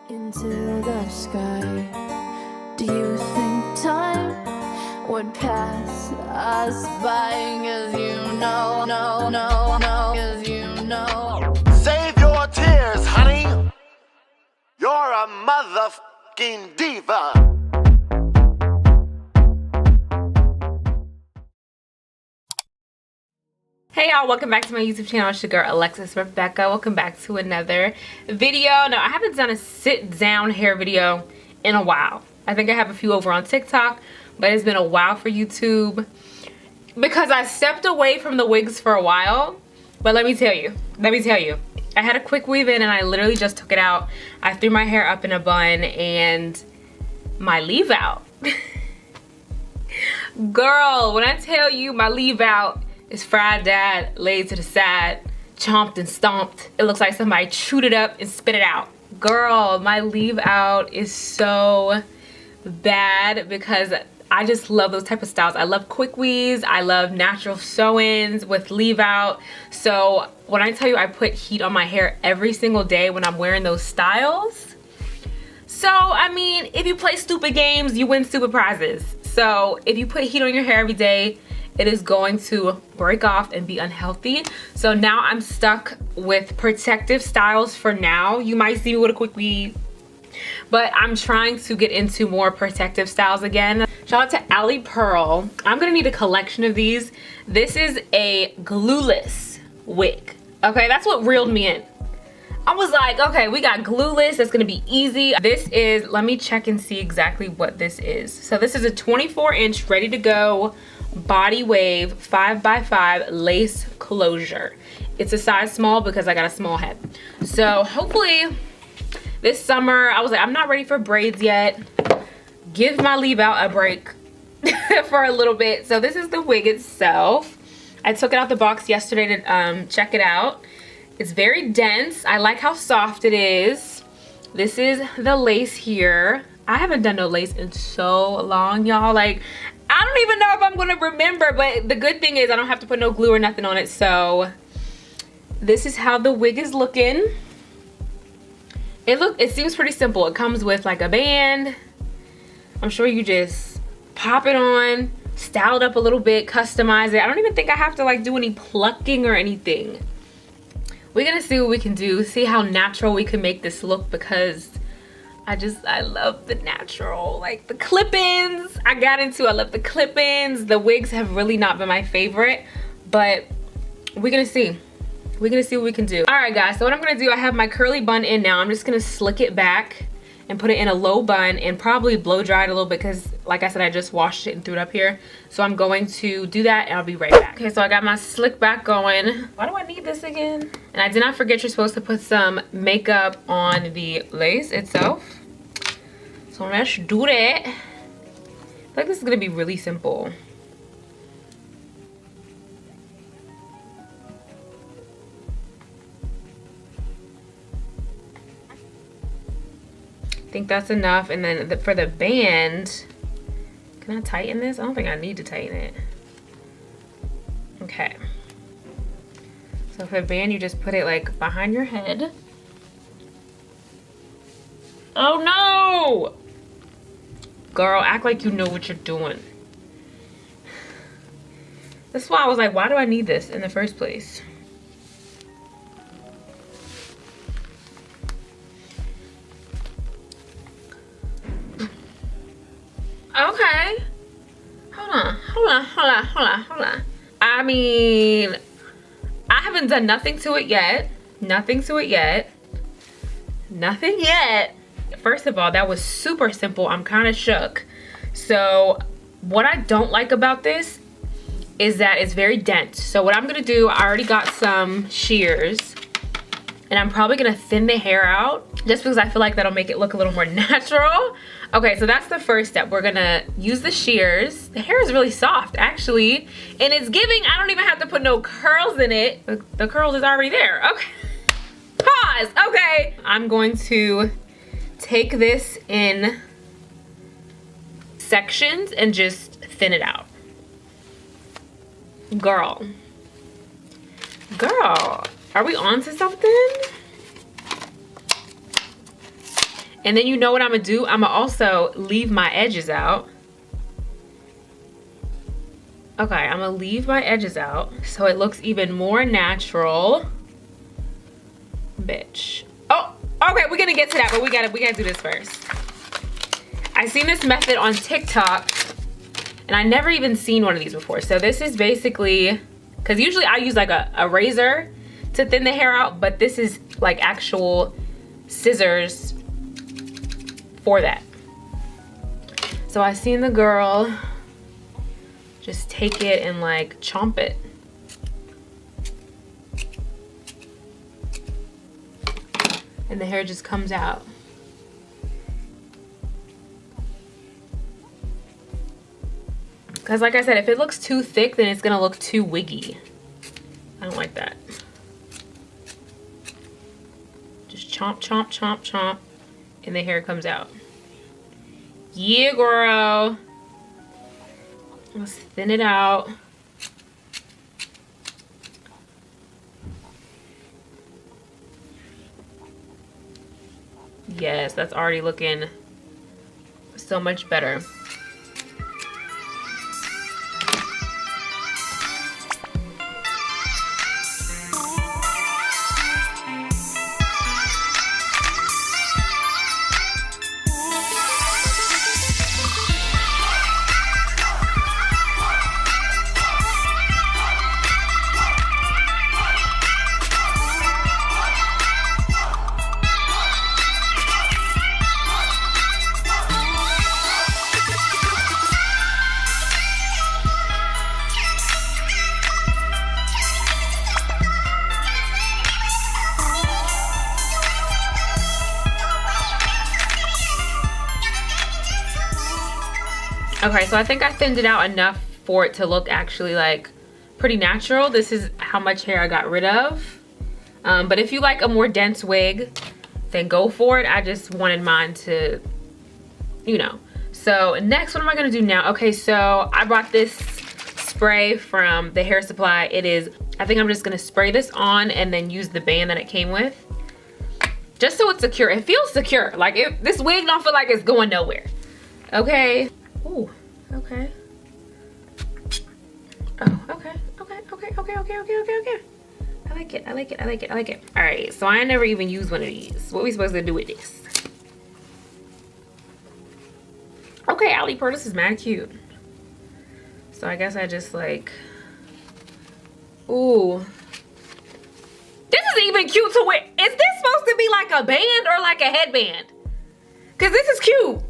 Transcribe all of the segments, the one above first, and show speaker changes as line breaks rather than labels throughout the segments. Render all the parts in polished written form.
into the sky. Do you think time would pass us by? Cause you know, cause you know.
Save your tears, honey. You're a motherfucking diva.
Hey y'all, welcome back to my YouTube channel. It's your girl Alexus Rebecca. Welcome back to another video. Now, I haven't done a sit down hair video in a while. I think I have a few over on TikTok, but it's been a while for YouTube because I stepped away from the wigs for a while. But let me tell you, I had a quick weave in and I literally just took it out. I threw my hair up in a bun and my leave out. Girl, when I tell you my leave out, it's fried dad, laid to the side, chomped and stomped. It looks like somebody chewed it up and spit it out. Girl, my leave out is so bad because I just love those type of styles. I love quick weaves. I love natural sew-ins with leave out. So when I tell you I put heat on my hair every single day when I'm wearing those styles. So, I mean, if you play stupid games, you win stupid prizes. So if you put heat on your hair every day, it is going to break off and be unhealthy. So now I'm stuck with protective styles for now. You might see me with a quick weave, but I'm trying to get into more protective styles again. Shout out to Alipearl. I'm gonna need a collection of these. This is a glueless wig. Okay, that's what reeled me in. I was like, okay, we got glueless, that's gonna be easy. This is, let me check and see exactly what this is. So this is a 24-inch ready to go body wave 5x5 lace closure. It's a size small because I got a small head. So hopefully this summer, I was like, I'm not ready for braids yet. Give my leave out a break for a little bit. So this is the wig itself. I took it out the box yesterday to check it out. It's very dense. I like how soft it is. This is the lace here. I haven't done no lace in so long, y'all. Like, I don't even know if I'm gonna remember, but the good thing is I don't have to put no glue or nothing on it. So this is how the wig is looking. It seems pretty simple. It comes with like a band. I'm sure you just pop it on, style it up a little bit, customize it. I don't even think I have to like do any plucking or anything. We're gonna see what we can do, see how natural we can make this look, because I love the natural, like the clip-ins. I love the clip-ins. The wigs have really not been my favorite, but we're gonna see. We're gonna see what we can do. All right, guys, so what I'm gonna do, I have my curly bun in now. I'm just gonna slick it back and put it in a low bun and probably blow dry it a little bit because, like I said, I just washed it and threw it up here. So I'm going to do that and I'll be right back. Okay, so I got my slick back going. Why do I need this again? And I did not forget you're supposed to put some makeup on the lace itself. So let's do that. I feel like this is gonna be really simple. I think that's enough. And then for the band, can I tighten this? I don't think I need to tighten it. Okay. So for the band, you just put it like behind your head. Oh no! Girl, act like you know what you're doing. That's why I was like, why do I need this in the first place? Okay. Hold on. I mean, I haven't done nothing to it yet. Nothing yet. First of all, that was super simple. I'm kind of shook. So what I don't like about this is that it's very dense. So what I'm gonna do, I already got some shears and I'm probably gonna thin the hair out just because I feel like that'll make it look a little more natural. Okay, so that's the first step. We're gonna use the shears. The hair is really soft, actually. And it's giving, I don't even have to put no curls in it. The curls is already there, okay. Pause, okay. I'm going to take this in sections and just thin it out. Girl, are we on to something? And then you know what I'm gonna do? I'm gonna also leave my edges out. Okay, I'm gonna leave my edges out so it looks even more natural. Bitch. Oh, okay, we're gonna get to that, but we gotta do this first. I seen this method on TikTok and I never even seen one of these before. So this is basically, because usually I use like a razor to thin the hair out, but this is like actual scissors for that. So I seen the girl just take it and like chomp it. And the hair just comes out. Because like I said, if it looks too thick, then it's gonna look too wiggy. I don't like that. Just chomp, chomp, chomp, chomp, and the hair comes out. Yeah, girl. Let's thin it out. Yes, that's already looking so much better. Okay, so I think I thinned it out enough for it to look actually like pretty natural. This is how much hair I got rid of. But if you like a more dense wig, then go for it. I just wanted mine to, you know. So next, what am I gonna do now? Okay, so I brought this spray from the hair supply. It is, I think I'm just gonna spray this on and then use the band that it came with. Just so it's secure. It feels secure. Like this wig don't feel like it's going nowhere. Okay. Ooh, okay. Oh, okay. I like it. All right, so I never even used one of these. What are we supposed to do with this? Okay, Alipearl, this is mad cute. So I guess I just like, ooh. This is even cute to wear. Is this supposed to be like a band or like a headband? Cause this is cute.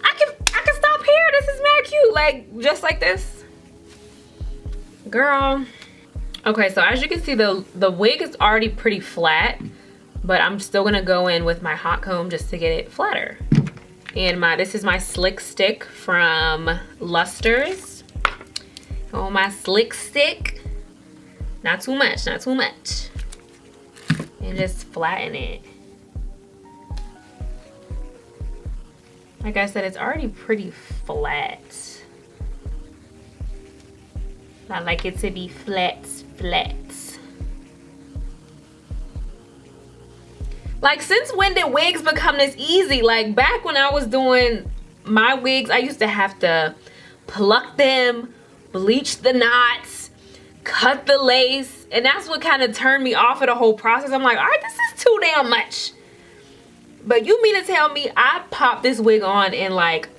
I can stop here. This is mad cute. Like, just like this. Girl. Okay, so as you can see, the wig is already pretty flat, but I'm still gonna go in with my hot comb just to get it flatter. And this is my slick stick from Luster's. Oh, my slick stick. Not too much, not too much. And just flatten it. Like I said, it's already pretty flat. I like it to be flat. Like, since when did wigs become this easy? Like, back when I was doing my wigs, I used to have to pluck them, bleach the knots, cut the lace, and that's what kind of turned me off of the whole process. I'm like, all right, this is too damn much. But you mean to tell me I popped this wig on in like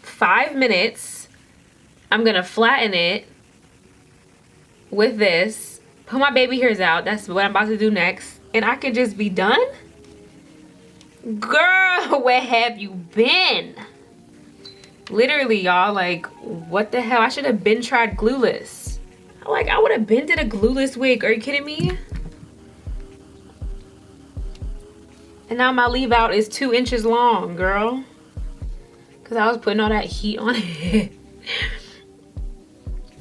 5 minutes? I'm gonna flatten it with this, put my baby hairs out. That's what I'm about to do next. And I can just be done? Girl, where have you been? Literally, y'all, like, what the hell? I should have been tried glueless. Like, I would have been did a glueless wig. Are you kidding me? And now my leave out is 2 inches long, girl. Because I was putting all that heat on it.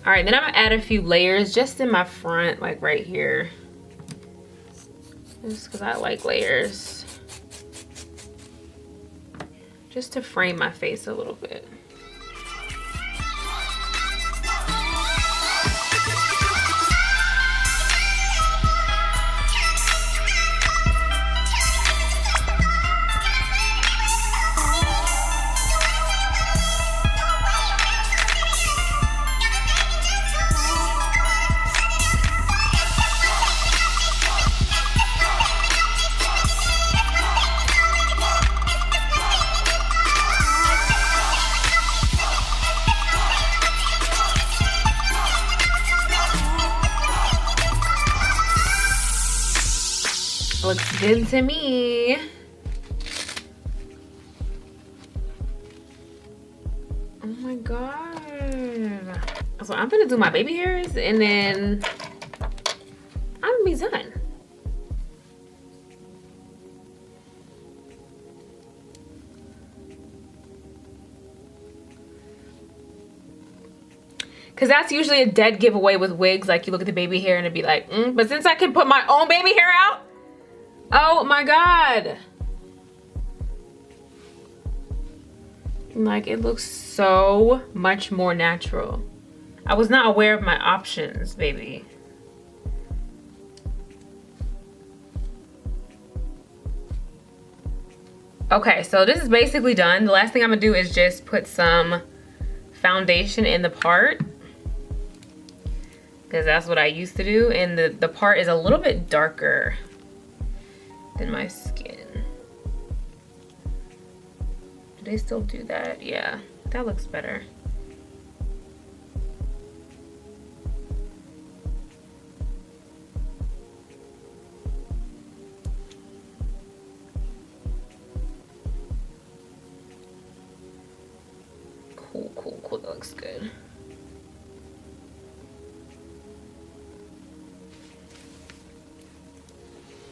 All right, then I'm gonna add a few layers just in my front, like right here. Just because I like layers. Just to frame my face a little bit. good to me. Oh my god. So I'm gonna do my baby hairs and then I'm gonna be done. Cause that's usually a dead giveaway with wigs. Like you look at the baby hair and it'd be like, but since I can put my own baby hair out, oh my god. Like it looks so much more natural. I was not aware of my options, baby. Okay, so this is basically done. The last thing I'm gonna do is just put some foundation in the part, because that's what I used to do, and the part is a little bit darker than my skin. Do they still do that? Yeah, that looks better. Cool, cool, cool, that looks good.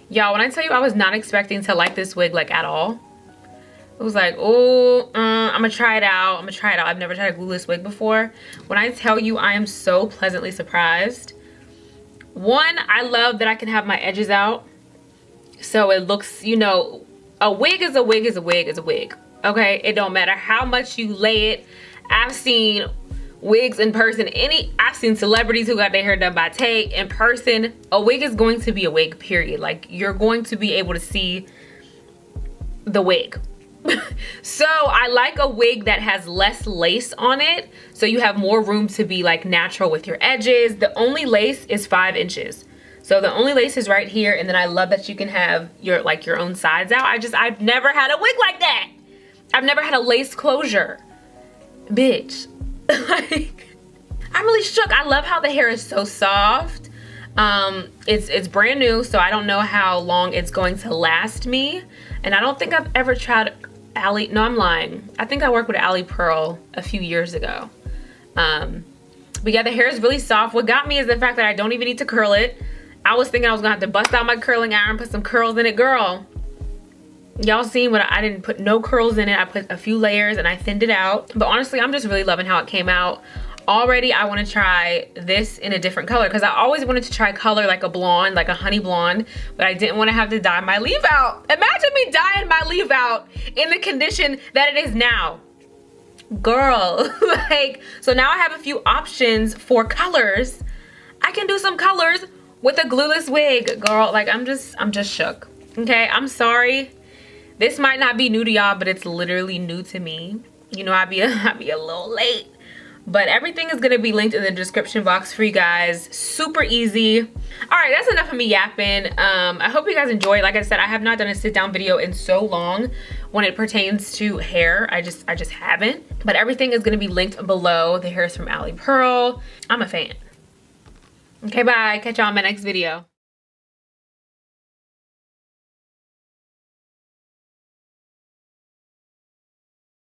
Y'all, when I tell you I was not expecting to like this wig like at all, it was like, oh, I'm gonna try it out. I've never tried a glueless wig before. When I tell you I am so pleasantly surprised. One, I love that I can have my edges out. So it looks, you know, a wig is a wig is a wig is a wig. Okay, it don't matter how much you lay it. I've seen wigs in person. I've seen celebrities who got their hair done by Tay in person. A wig is going to be a wig, period. Like you're going to be able to see the wig. So I like a wig that has less lace on it, so you have more room to be like natural with your edges. The only lace is 5 inches. So the only lace is right here, and then I love that you can have your own sides out. I've never had a wig like that. I've never had a lace closure. Bitch. Like, I'm really shook. I love how the hair is so soft. It's brand new, so I don't know how long it's going to last me. And I don't think I've ever tried no, I'm lying. I think I worked with Alipearl a few years ago. But yeah, the hair is really soft. What got me is the fact that I don't even need to curl it. I was thinking I was gonna have to bust out my curling iron, put some curls in it, girl. Y'all seen what I didn't put no curls in it. I put a few layers and I thinned it out. But honestly, I'm just really loving how it came out. Already, I want to try this in a different color because I always wanted to try color like a blonde, like a honey blonde, but I didn't want to have to dye my leave out. Imagine me dyeing my leave out in the condition that it is now. Girl, like, so now I have a few options for colors. I can do some colors with a glueless wig, girl. Like, I'm just shook. Okay, I'm sorry. This might not be new to y'all, but it's literally new to me. You know, I be a little late. But everything is gonna be linked in the description box for you guys. Super easy. All right, that's enough of me yapping. I hope you guys enjoyed. Like I said, I have not done a sit down video in so long when it pertains to hair. I just haven't. But everything is gonna be linked below. The hair is from Alipearl. I'm a fan. Okay, bye. Catch y'all in my next video.